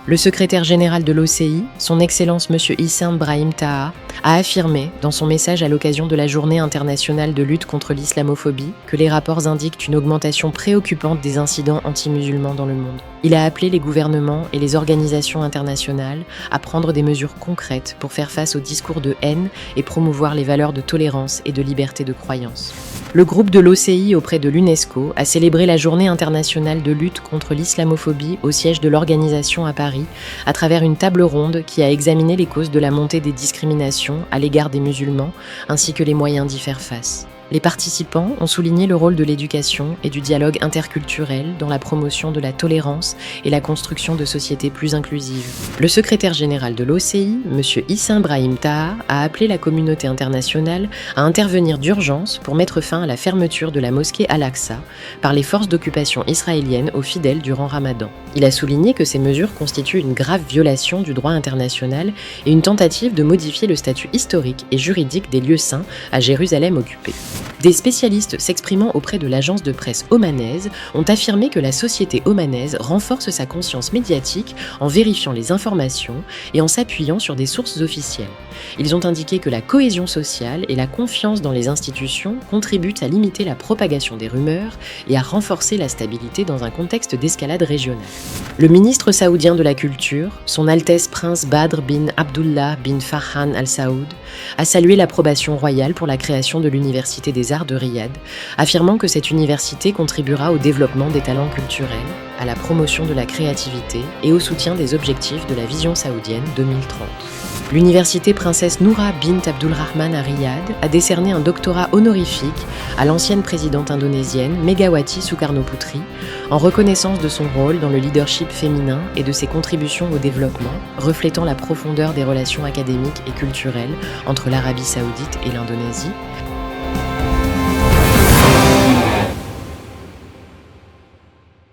Le secrétaire général de l'OCI, son Excellence M. Hissam Brahim Taha, a affirmé, dans son message à l'occasion de la Journée internationale de lutte contre l'islamophobie, que les rapports indiquent une augmentation préoccupante des incidents anti-musulmans dans le monde. Il a appelé les gouvernements et les organisations internationales à prendre des mesures concrètes pour faire face aux discours de haine et promouvoir les valeurs de tolérance et de liberté de croyance. Le groupe de l'OCI auprès de l'UNESCO a célébré la Journée internationale de lutte contre l'islamophobie au siège de l'organisation à Paris, à travers une table ronde qui a examiné les causes de la montée des discriminations à l'égard des musulmans, ainsi que les moyens d'y faire face. Les participants ont souligné le rôle de l'éducation et du dialogue interculturel dans la promotion de la tolérance et la construction de sociétés plus inclusives. Le secrétaire général de l'OCI, M. Hissam Brahim Taha, a appelé la communauté internationale à intervenir d'urgence pour mettre fin à la fermeture de la mosquée Al-Aqsa par les forces d'occupation israéliennes aux fidèles durant Ramadan. Il a souligné que ces mesures constituent une grave violation du droit international et une tentative de modifier le statut historique et juridique des lieux saints à Jérusalem occupée. Des spécialistes s'exprimant auprès de l'agence de presse omanaise ont affirmé que la société omanaise renforce sa conscience médiatique en vérifiant les informations et en s'appuyant sur des sources officielles. Ils ont indiqué que la cohésion sociale et la confiance dans les institutions contribuent à limiter la propagation des rumeurs et à renforcer la stabilité dans un contexte d'escalade régionale. Le ministre saoudien de la Culture, son Altesse Prince Badr bin Abdullah bin Farhan Al Saoud, a salué l'approbation royale pour la création de l'Université des Arts de Riyad, affirmant que cette université contribuera au développement des talents culturels, à la promotion de la créativité et au soutien des objectifs de la vision saoudienne 2030. L'université Princesse Noura bint Abdulrahman à Riyad a décerné un doctorat honorifique à l'ancienne présidente indonésienne Megawati Soekarno-Putri en reconnaissance de son rôle dans le leadership féminin et de ses contributions au développement, reflétant la profondeur des relations académiques et culturelles entre l'Arabie saoudite et l'Indonésie,